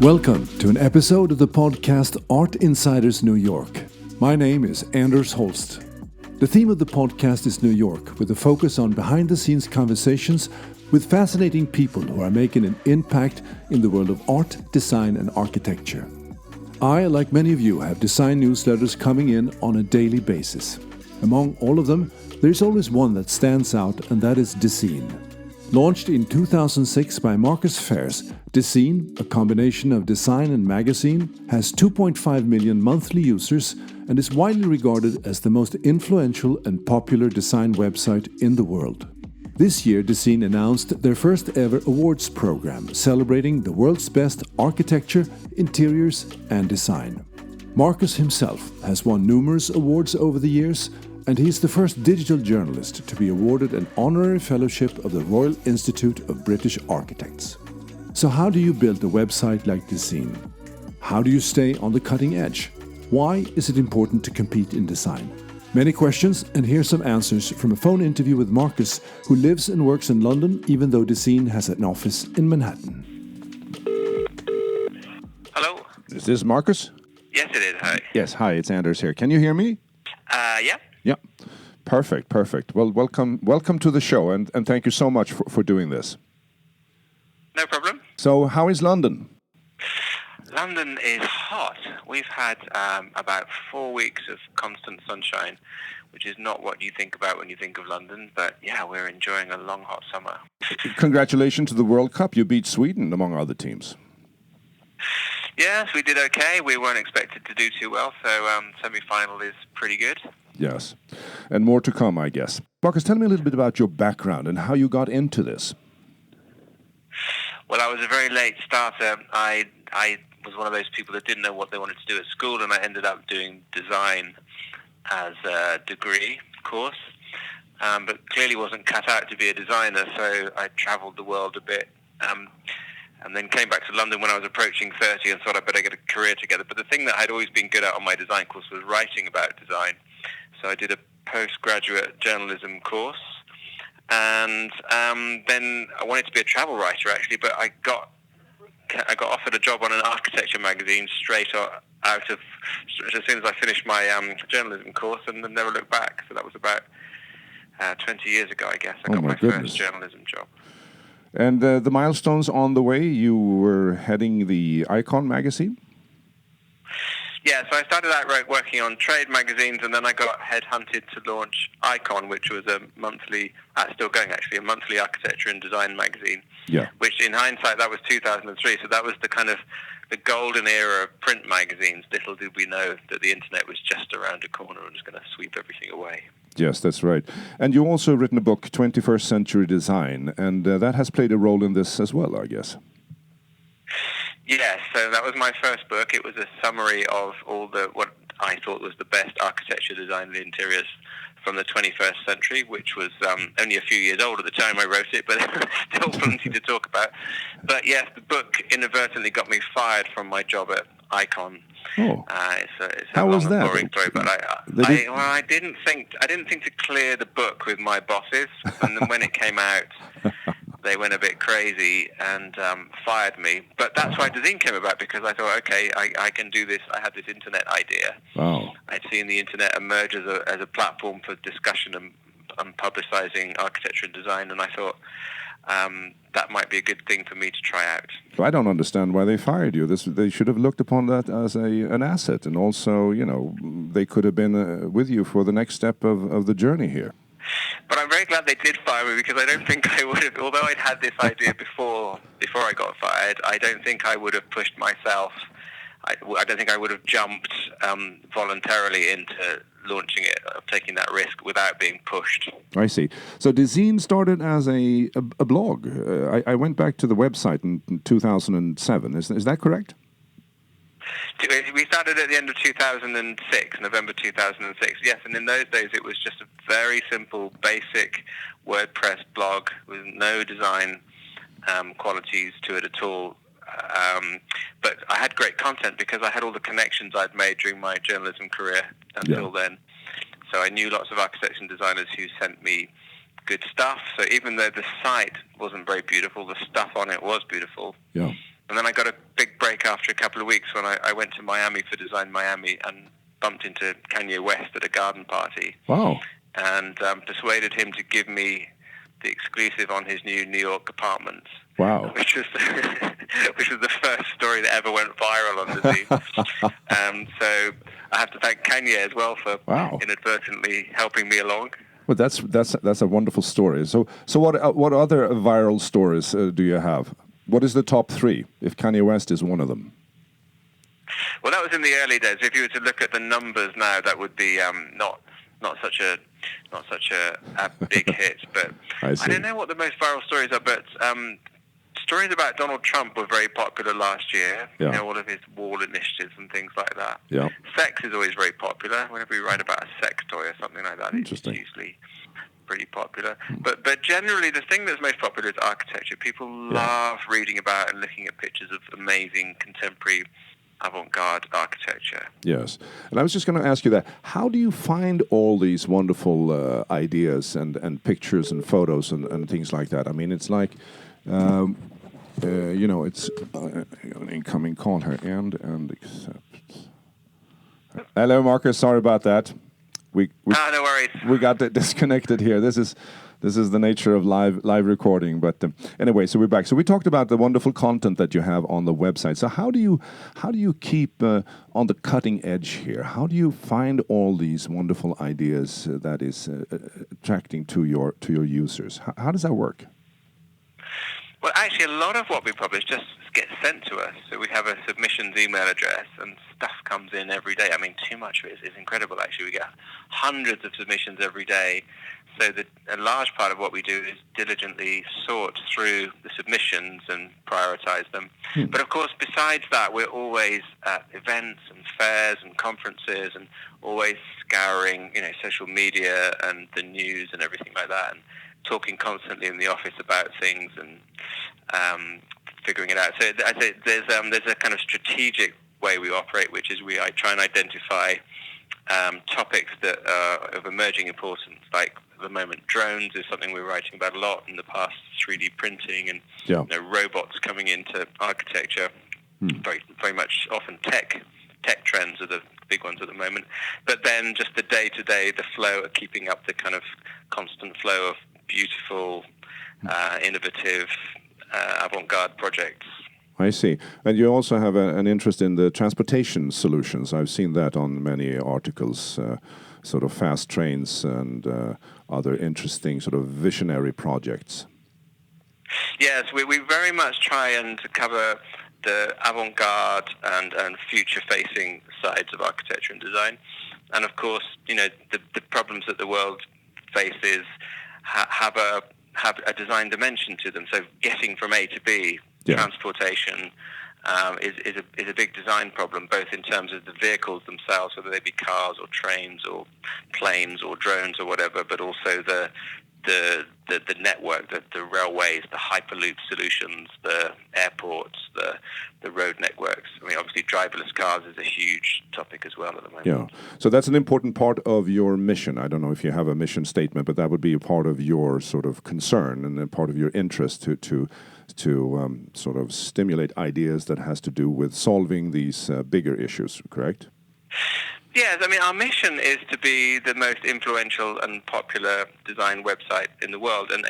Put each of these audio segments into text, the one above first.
Welcome to an episode of the podcast Art Insiders New York. My name is Anders Holst. The theme of the podcast is New York, with a focus on behind-the-scenes conversations with fascinating people who are making an impact in the world of art, design and architecture. I, like many of you, have design newsletters coming in on a daily basis. Among all of them, there's always one that stands out, and that is DEZEEN. Launched in 2006 by Marcus Fairs, DEZEEN, a combination of design and magazine, has 2.5 million monthly users and is widely regarded as the most influential and popular design website in the world. This year, DEZEEN announced their first ever awards program, celebrating the world's best architecture, interiors, and design. Marcus himself has won numerous awards over the years, and he's the first digital journalist to be awarded an honorary fellowship of the Royal Institute of British Architects. So how do you build a website like DEZEEN? How do you stay on the cutting edge? Why is it important to compete in design? Many questions, and here's some answers from a phone interview with Marcus, who lives and works in London, even though DEZEEN has an office in Manhattan. Hello? Is this Marcus? Yes, it is. Hi. Yes, hi, it's Anders here. Can you hear me? Yeah. Yeah. Perfect. Well, welcome to the show, and thank you so much for doing this. No problem. So, how is London? London is hot. We've had about 4 weeks of constant sunshine, which is not what you think about when you think of London, but yeah, we're enjoying a long, hot summer. Congratulations to the World Cup. You beat Sweden, among other teams. Yes, we did okay. We weren't expected to do too well, so semi-final is pretty good. Yes, and more to come, I guess. Marcus, tell me a little bit about your background and how you got into this. Well, I was a very late starter. I was one of those people that didn't know what they wanted to do at school, and I ended up doing design as a degree course, but clearly wasn't cut out to be a designer, so I travelled the world a bit, and then came back to London when I was approaching 30 and thought I'd better get a career together. But the thing that I'd always been good at on my design course was writing about design. So I did a postgraduate journalism course, and then I wanted to be a travel writer actually, but I got offered a job on an architecture magazine straight out of as soon as I finished my journalism course, and then never looked back. So that was about 20 years ago, I guess. I got my first journalism job. And the milestones on the way, you were heading the Icon magazine? Yeah, so I started out working on trade magazines, and then I got headhunted to launch Icon, which was a monthly, still going actually, a monthly architecture and design magazine. Yeah. Which in hindsight, that was 2003, so that was the kind of the golden era of print magazines. Little did we know that the internet was just around the corner and was going to sweep everything away. Yes, that's right. And you also written a book, 21st Century Design, and that has played a role in this as well, I guess. Yes, so that was my first book. It was a summary of all what I thought was the best architecture, design and interiors from the 21st century, which was only a few years old at the time I wrote it, but still plenty to talk about. But yes, the book inadvertently got me fired from my job at Icon. Oh, it's how was that? Boring story, but I didn't think to clear the book with my bosses, and then when it came out, they went a bit crazy and fired me. But that's why DEZEEN came about, because I thought, okay, I can do this. I had this internet idea. Wow. I'd seen the internet emerge as a platform for discussion and publicizing architecture and design, and I thought that might be a good thing for me to try out. I don't understand why they fired you. They should have looked upon that as an asset, and also, they could have been with you for the next step of the journey here. But I'm very glad they did fire me, because I don't think I would have, although I'd had this idea before I got fired, I don't think I would have pushed myself. I don't think I would have jumped voluntarily into launching it, taking that risk without being pushed. I see. So DEZEEN started as a blog. I went back to the website in 2007. Is that correct? We started at the end of 2006, November 2006. Yes, and in those days it was just a very simple, basic WordPress blog with no design qualities to it at all. But I had great content because I had all the connections I'd made during my journalism career until then. So I knew lots of architects and designers who sent me good stuff. So even though the site wasn't very beautiful, the stuff on it was beautiful. Yeah. And then I got a big break after a couple of weeks when I went to Miami for Design Miami and bumped into Kanye West at a garden party. Wow. And persuaded him to give me the exclusive on his new New York apartments. Wow. Which was the first story that ever went viral on DEZEEN. So I have to thank Kanye as well for inadvertently helping me along. Well, that's a wonderful story. So what other viral stories do you have? What is the top 3, if Kanye West is one of them? Well, that was in the early days. If you were to look at the numbers now, that would be not such a big hit. But I don't know what the most viral stories are. But stories about Donald Trump were very popular last year. Yeah. You know, all of his wall initiatives and things like that. Yeah. Sex is always very popular. Whenever we write about a sex toy or something like that, it's usually pretty popular. But generally, the thing that's most popular is architecture. People love reading about and looking at pictures of amazing contemporary avant-garde architecture. Yes. And I was just going to ask you that. How do you find all these wonderful ideas and pictures and photos and things like that? I mean, it's like, it's an incoming call here. And accept. Hello, Marcus. Sorry about that. No worries. We got disconnected here. This is the nature of live recording. But anyway, so we're back. So we talked about the wonderful content that you have on the website. So how do you keep on the cutting edge here? How do you find all these wonderful ideas that is attracting to your users? How does that work? Well, actually, a lot of what we publish just gets sent to us. So we have a submissions email address, and stuff comes in every day. I mean, too much of it is incredible, actually. We get hundreds of submissions every day. So a large part of what we do is diligently sort through the submissions and prioritize them. But of course, besides that, we're always at events and fairs and conferences and always scouring, social media and the news and everything like that, and talking constantly in the office about things and figuring it out. So I'd say there's a kind of strategic way we operate, which is I try and identify topics that are of emerging importance, like at the moment drones is something we're writing about a lot in the past, 3D printing and robots coming into architecture, very, very much often tech trends are the big ones at the moment. But then just the day-to-day, the flow of keeping up the kind of constant flow of beautiful, innovative, avant-garde projects. I see. And you also have an interest in the transportation solutions. I've seen that on many articles, sort of fast trains and other interesting sort of visionary projects. Yes, we very much try and cover the avant-garde and future-facing sides of architecture and design. And of course, the problems that the world faces have a design dimension to them. So getting from A to B, transportation is a big design problem, both in terms of the vehicles themselves, whether they be cars or trains or planes or drones or whatever, but also the network, the railways, the hyperloop solutions, the airports, the road networks. I mean, obviously, driverless cars is a huge topic as well at the moment. Yeah, so that's an important part of your mission. I don't know if you have a mission statement, but that would be a part of your sort of concern and a part of your interest to sort of stimulate ideas that has to do with solving these bigger issues, correct? Yes, I mean, our mission is to be the most influential and popular design website in the world. And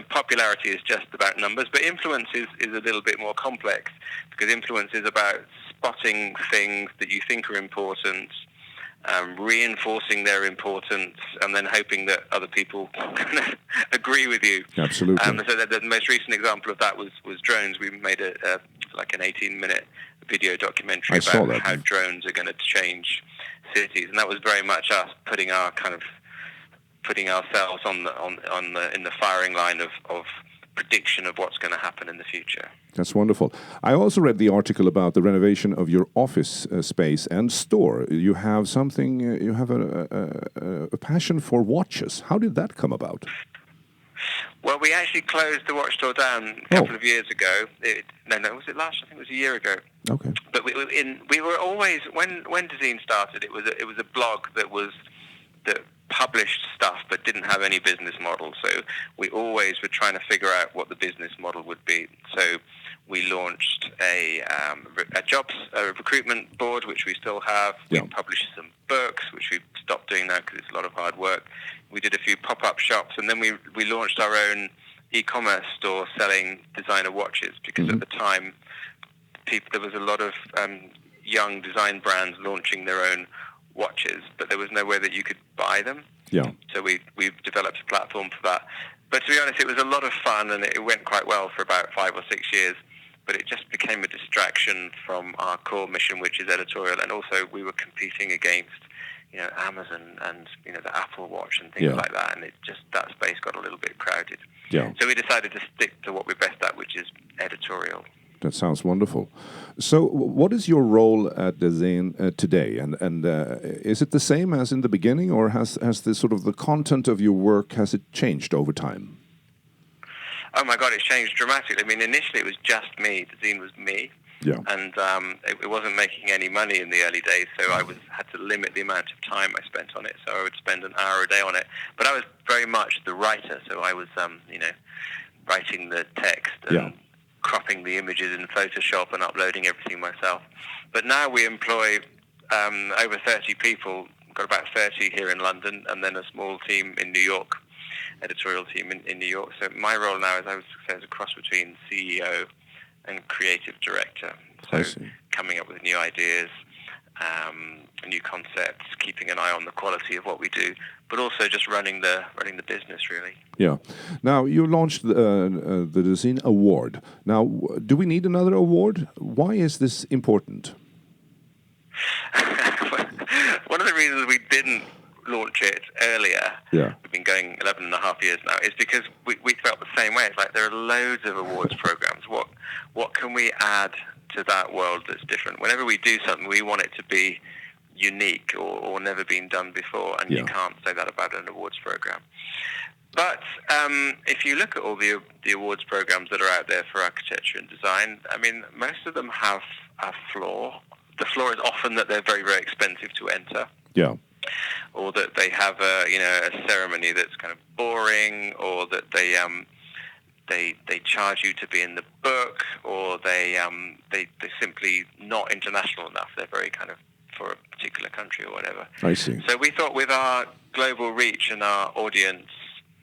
popularity is just about numbers, but influence is a little bit more complex, because influence is about spotting things that you think are important, reinforcing their importance, and then hoping that other people agree with you. Absolutely. So the most recent example of that was drones. We made an 18-minute video documentary about how drones are going to change cities, and that was very much us putting ourselves in the firing line of prediction of what's going to happen in the future. That's wonderful. I also read the article about the renovation of your office space and store. You have something. You have a passion for watches. How did that come about? Well, we actually closed the watch store down a couple of years ago. Was it last? I think it was a year ago. Okay. But we were always, when DEZEEN started, it was a blog that published stuff but didn't have any business model. So we always were trying to figure out what the business model would be. So We launched a recruitment board, which we still have. We published some books, which we've stopped doing now because it's a lot of hard work. We did a few pop-up shops, and then we launched our own e-commerce store selling designer watches, because at the time there was a lot of young design brands launching their own watches, but there was no way that you could buy them. Yeah. So we've developed a platform for that. But to be honest, it was a lot of fun, and it went quite well for about 5 or 6 years. But it just became a distraction from our core mission, which is editorial. And also we were competing against, Amazon and, the Apple Watch and things like that. And that space got a little bit crowded. Yeah. So we decided to stick to what we're best at, which is editorial. That sounds wonderful. So what is your role at DEZEEN today? And is it the same as in the beginning, or has the sort of the content of your work, has it changed over time? Oh my God, it's changed dramatically. I mean, initially it was just me. DEZEEN was me. Yeah. And it wasn't making any money in the early days, so I had to limit the amount of time I spent on it. So I would spend an hour a day on it. But I was very much the writer, so I was, writing the text and cropping the images in Photoshop and uploading everything myself. But now we employ over 30 people. We've got about 30 here in London, and then a small team in New York, editorial team in New York. So my role now is I would say is a cross between CEO and creative director. So coming up with new ideas, new concepts, keeping an eye on the quality of what we do, but also just running the business, really. Yeah. Now, you launched the DEZEEN Award. Now, do we need another award? Why is this important? One of the reasons we didn't launch it earlier, we've been going 11 and a half years now, is because we felt the same way. It's like there are loads of awards programs. What can we add to that world that's different? Whenever we do something, we want it to be unique or never been done before, and you can't say that about an awards program. But if you look at all the awards programs that are out there for architecture and design, I mean, most of them have a flaw. The flaw is often that they're very, very expensive to enter. Yeah. Or that they have a ceremony that's kind of boring, or that they charge you to be in the book, or they're simply not international enough. They're very kind of for a particular country or whatever. I see. So we thought with our global reach and our audience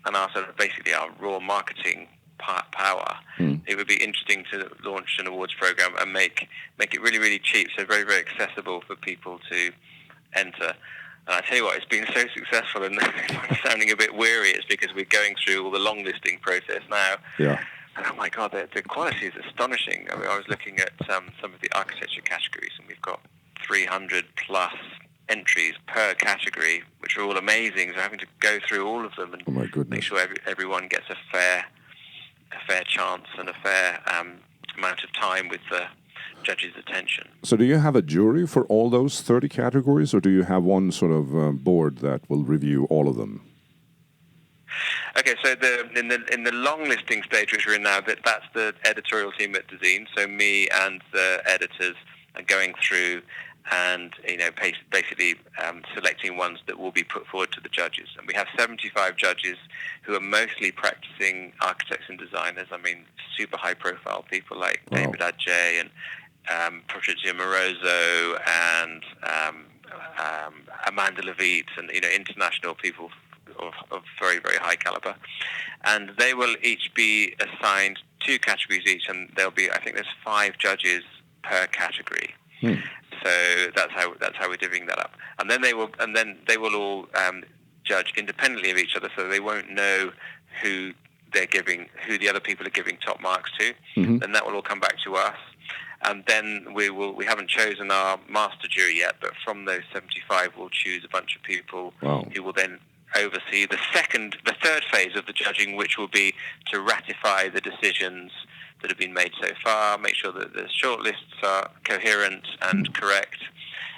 and our sort of basically our raw marketing power, it would be interesting to launch an awards program and make it really, really cheap, so very, very accessible for people to enter. And I tell you what, it's been so successful, and I'm sounding a bit weary. It's because we're going through all the long listing process now. Yeah. And oh my God, the quality is astonishing. I mean, I was looking at some of the architecture categories, and we've got 300 plus entries per category, which are all amazing. So having to go through all of them and make sure everyone gets a fair chance and a fair amount of time with the judges' attention. So do you have a jury for all those 30 categories, or do you have one sort of board that will review all of them? Okay, so in the long listing stage, which we're in now, that's the editorial team at DEZEEN. So me and the editors are going through and basically selecting ones that will be put forward to the judges. And we have 75 judges who are mostly practicing architects and designers. I mean, super high-profile people like David Adjaye and Patrizia Moroso and Amanda Levitt, and international people of very, very high caliber. And they will each be assigned 2 categories each, and there'll be, I think there's 5 judges per category. So that's how we're divvying that up. And then they will all judge independently of each other, so they won't know who the other people are giving top marks to. And that will all come back to us. And then we haven't chosen our master jury yet, but from those 75 we'll choose a bunch of people who will then oversee the third phase of the judging, which will be to ratify the decisions that have been made so far, make sure that the shortlists are coherent and correct,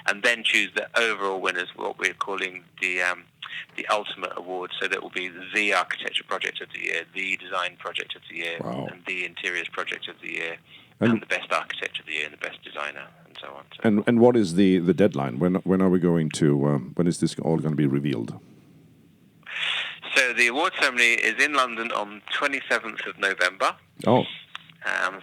and then choose the overall winners, what we're calling the ultimate award. So that will be the architecture project of the year, the design project of the year, and the interiors project of the year, and the best architect of the year, and the best designer, and so on. So and what is the deadline? When are we going to? When is this all going to be revealed? So the award ceremony is in London on 27th of November. Oh.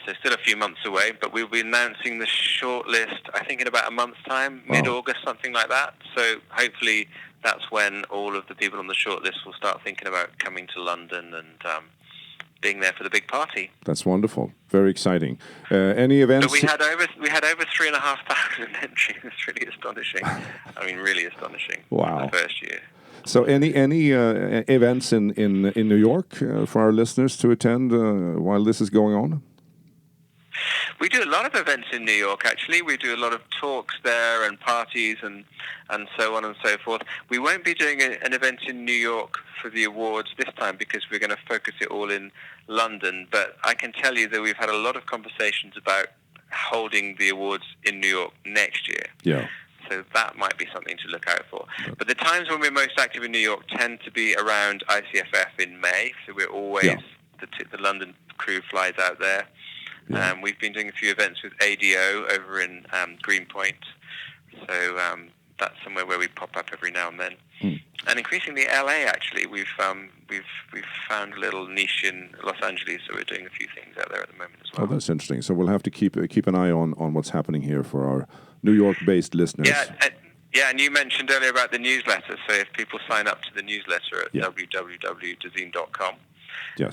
So still a few months away, but we'll be announcing the shortlist, I think, in about a month's time, mid-August, something like that. So hopefully that's when all of the people on the shortlist will start thinking about coming to London and being there for the big party. That's wonderful. Very exciting. Any events? But we had over 3,500 entries. It's really astonishing. I mean, really astonishing. Wow. For the first year. So any events in New York for our listeners to attend while this is going on? We do a lot of events in New York, actually. We do a lot of talks there and parties and so on and so forth. We won't be doing an event in New York for the awards this time because we're going to focus it all in London. But I can tell you that we've had a lot of conversations about holding the awards in New York next year. Yeah. So that might be something to look out for. But the times when we're most active in New York tend to be around ICFF in May. So we're always, the London crew flies out there. Yeah. We've been doing a few events with ADO over in Greenpoint, so that's somewhere where we pop up every now and then. And increasingly, LA actually, we've found a little niche in Los Angeles, so we're doing a few things out there at the moment as well. Oh, that's interesting. So we'll have to keep an eye on what's happening here for our New York-based listeners. Yeah, and you mentioned earlier about the newsletter. So if people sign up to the newsletter at www.DEZEEN.com, yes.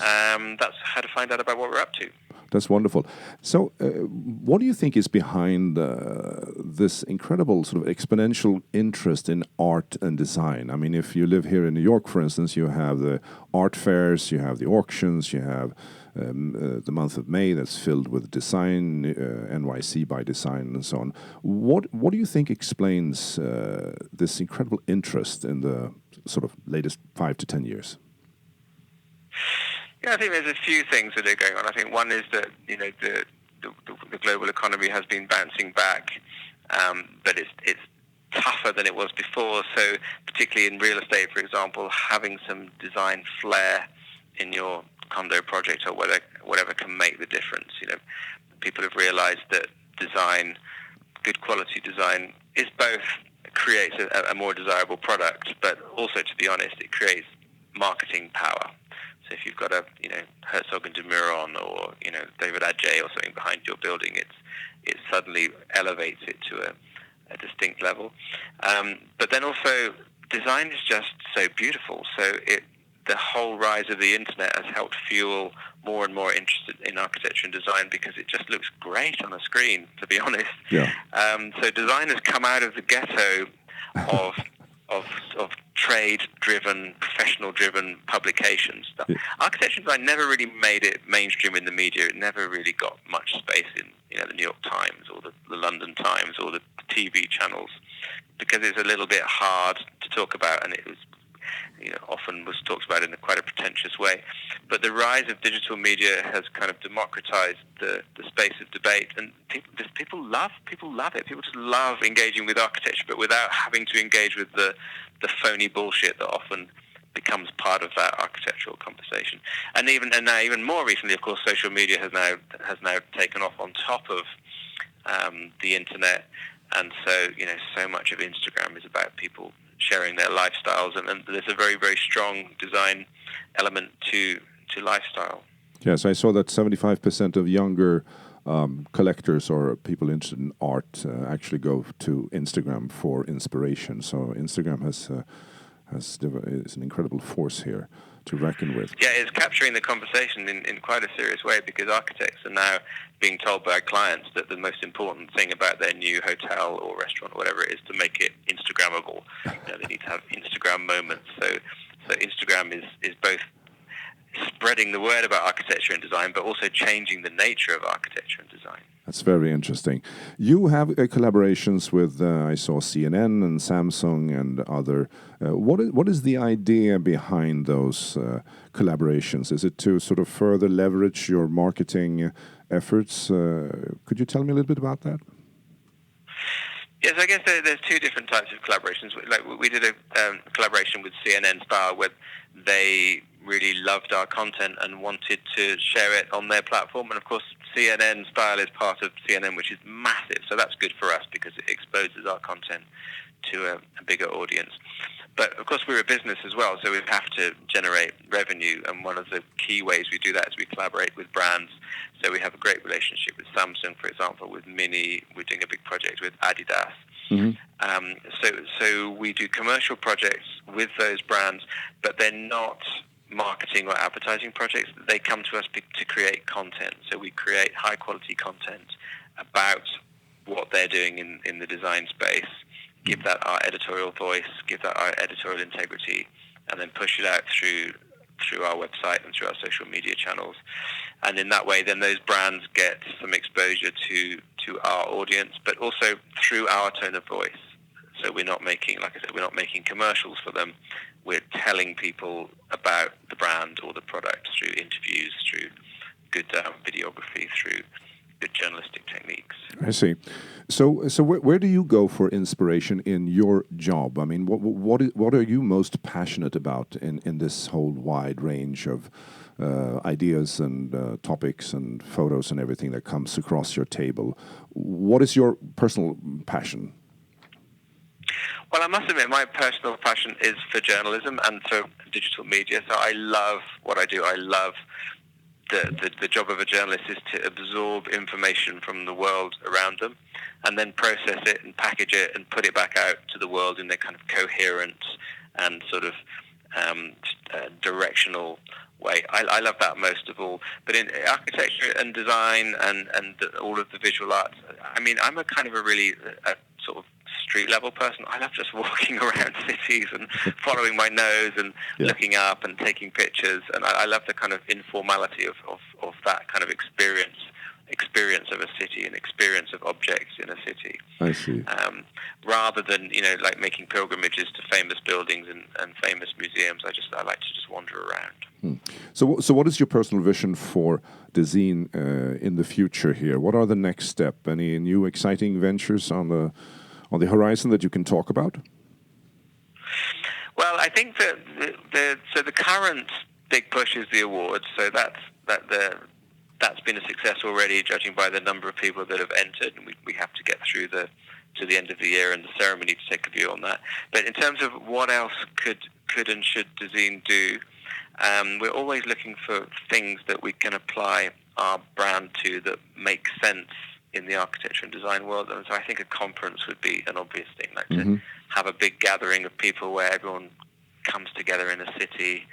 That's how to find out about what we're up to. That's wonderful. So what do you think is behind this incredible sort of exponential interest in art and design? I mean, if you live here in New York, for instance, you have the art fairs, you have the auctions, you have the month of May that's filled with design, NYC by design and so on. What do you think explains this incredible interest in the sort of latest 5 to 10 years? Yeah, I think there's a few things that are going on. I think one is that the global economy has been bouncing back, but it's tougher than it was before. So particularly in real estate, for example, having some design flair in your condo project or whatever can make the difference. People have realised that design, good quality design, is both creates a more desirable product, but also, to be honest, it creates marketing power. So if you've got a Herzog and de Meuron or David Adjaye or something behind your building, it suddenly elevates it to a distinct level. But then also design is just so beautiful. So the whole rise of the internet has helped fuel more and more interest in architecture and design because it just looks great on the screen, to be honest. Yeah. So design has come out of the ghetto of trade-driven, professional-driven publications. Yeah. Architecture design never really made it mainstream in the media. It never really got much space in the New York Times or the London Times or the TV channels because it's a little bit hard to talk about, and it was often was talked about in quite a pretentious way. But the rise of digital media has kind of democratized the space of debate, and people love it. People just love engaging with architecture, but without having to engage with the phony bullshit that often becomes part of that architectural conversation. And now even more recently, of course, social media has now taken off on top of the internet, and so much of Instagram is about people sharing their lifestyles, and there's a very, very strong design element to lifestyle. Yes, I saw that 75% of younger collectors or people interested in art actually go to Instagram for inspiration. So Instagram is an incredible force here to reckon with. Yeah, it's capturing the conversation in quite a serious way because architects are now being told by clients that the most important thing about their new hotel or restaurant or whatever it is to make it Instagrammable. They need to have Instagram moments. So Instagram is both spreading the word about architecture and design, but also changing the nature of architecture and design. That's very interesting. You have collaborations with, I saw CNN and Samsung and other. What is the idea behind those collaborations? Is it to sort of further leverage your marketing efforts? Could you tell me a little bit about that? Yes, I guess there's two different types of collaborations. Like we did a collaboration with CNN Style where they really loved our content and wanted to share it on their platform. And of course, CNN Style is part of CNN, which is massive. So that's good for us because it exposes our content to a bigger audience. But of course, we're a business as well, so we have to generate revenue. And one of the key ways we do that is we collaborate with brands. So we have a great relationship with Samsung, for example, with Mini. We're doing a big project with Adidas. Mm-hmm. So we do commercial projects with those brands, but they're not marketing or advertising projects. They come to us to create content. So we create high quality content about what they're doing in the design space, give that our editorial voice, give that our editorial integrity, and then push it out through our website and through our social media channels. And in that way, then those brands get some exposure to our audience, but also through our tone of voice. So we're not making, like I said, we're not making commercials for them. We're telling people about the brand or the product through interviews, through good videography, through good journalistic techniques. I see. So where do you go for inspiration in your job? I mean, what are you most passionate about in this whole wide range of ideas and topics and photos and everything that comes across your table? What is your personal passion? Well, I must admit, my personal passion is for journalism and for digital media. So I love what I do. I love the job of a journalist is to absorb information from the world around them and then process it and package it and put it back out to the world in a kind of coherent and sort of directional way. I love that most of all. But in architecture and design and all of the visual arts, I mean, I'm a kind of a really sort of street level person. I love just walking around cities and following my nose and looking up and taking pictures. And I love the kind of informality of that kind of experience of a city and experience of objects in a city. I see. Rather than, like making pilgrimages to famous buildings and famous museums, I like to just wander around. So what is your personal vision for DEZEEN in the future here? What are the next step? Any new exciting ventures on the horizon that you can talk about? Well, I think that the current big push is the awards. So that's been a success already, judging by the number of people that have entered, and we have to get through to the end of the year and the ceremony to take a view on that. But in terms of what else could and should DEZEEN do, we're always looking for things that we can apply our brand to that make sense in the architecture and design world. And so I think a conference would be an obvious thing, like to have a big gathering of people where everyone comes together in a city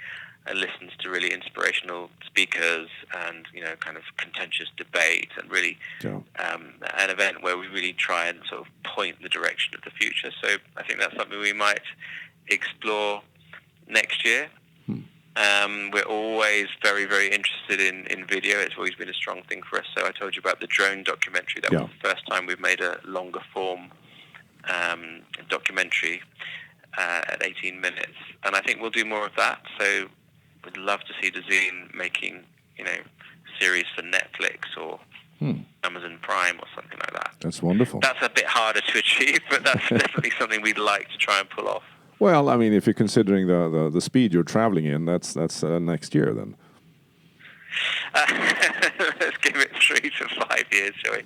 and listens to really inspirational speakers and, kind of contentious debate and really an event where we really try and sort of point the direction of the future. So I think that's something we might explore next year. We're always very, very interested in video. It's always been a strong thing for us. So I told you about the drone documentary. That was the first time we've made a longer form documentary at 18 minutes. And I think we'll do more of that. So we'd love to see DEZEEN making, series for Netflix or Amazon Prime or something like that. That's wonderful. That's a bit harder to achieve, but that's definitely something we'd like to try and pull off. Well, I mean, if you're considering the speed you're traveling in, that's next year then. Let's give it 3 to 5 years, shall we?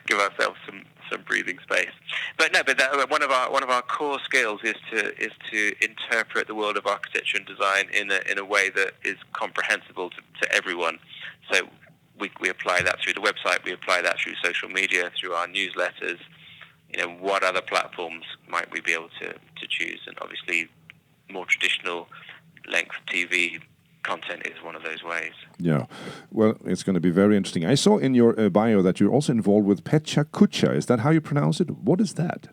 Give ourselves some breathing space. But no, one of our core skills is to interpret the world of architecture and design in a way that is comprehensible to everyone. So we apply that through the website, we apply that through social media, through our newsletters. What other platforms might we be able to choose? And obviously, more traditional length TV content is one of those ways. Yeah. Well, it's going to be very interesting. I saw in your bio that you're also involved with Pecha Kucha. Is that how you pronounce it? What is that?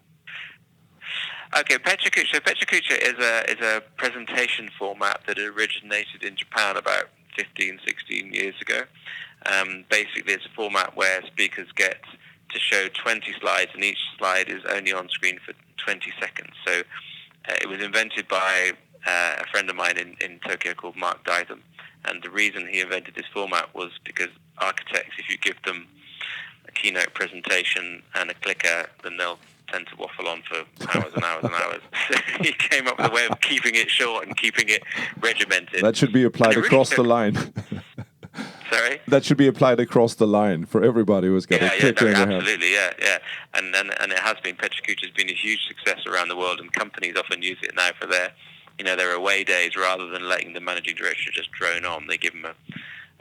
Okay, Pecha Kucha. Pecha Kucha is a presentation format that originated in Japan about 15, 16 years ago. Basically, it's a format where speakers get to show 20 slides, and each slide is only on screen for 20 seconds. So it was invented by a friend of mine in Tokyo called Mark Dytham, and the reason he invented this format was because architects, if you give them a keynote presentation and a clicker, then they'll tend to waffle on for hours and hours and hours. So he came up with a way of keeping it short and keeping it regimented. That should be applied across the line. Sorry? That should be applied across the line for everybody who's got a clicker in their hand. Absolutely, yeah. And it has been. Petricucci has been a huge success around the world, and companies often use it now for their away days, rather than letting the managing director just drone on. They give them a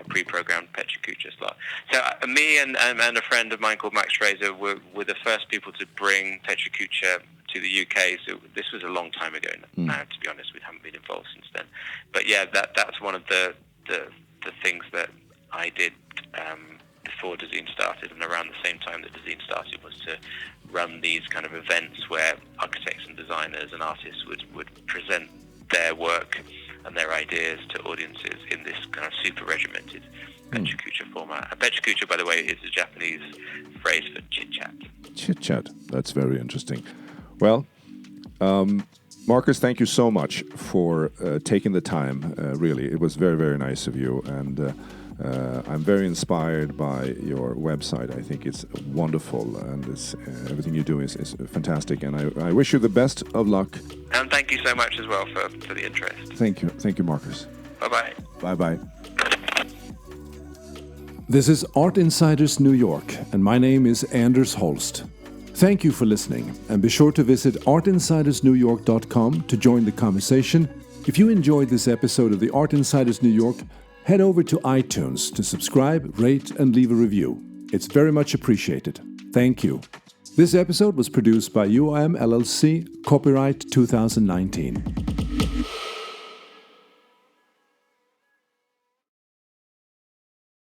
pre-programmed Petricucci slot. So me and a friend of mine called Max Fraser were the first people to bring Petricucci to the UK. So this was a long time ago now, to be honest. We haven't been involved since then. But yeah, that's one of the things that I did before DEZEEN started, and around the same time that DEZEEN started, was to run these kind of events where architects and designers and artists would present their work and their ideas to audiences in this kind of super regimented Petricucci format. And Petricucci, by the way, is a Japanese phrase for chit-chat. Chit-chat. That's very interesting. Well, Marcus, thank you so much for taking the time. Really, it was very, very nice of you. And I'm very inspired by your website. I think it's wonderful, and everything you do is fantastic. And I wish you the best of luck. And thank you so much as well for the interest. Thank you, Marcus. Bye-bye. Bye-bye. This is Art Insiders New York, and my name is Anders Holst. Thank you for listening, and be sure to visit artinsidersnewyork.com to join the conversation. If you enjoyed this episode of the Art Insiders New York, head over to iTunes to subscribe, rate, and leave a review. It's very much appreciated. Thank you. This episode was produced by UOM LLC, copyright 2019.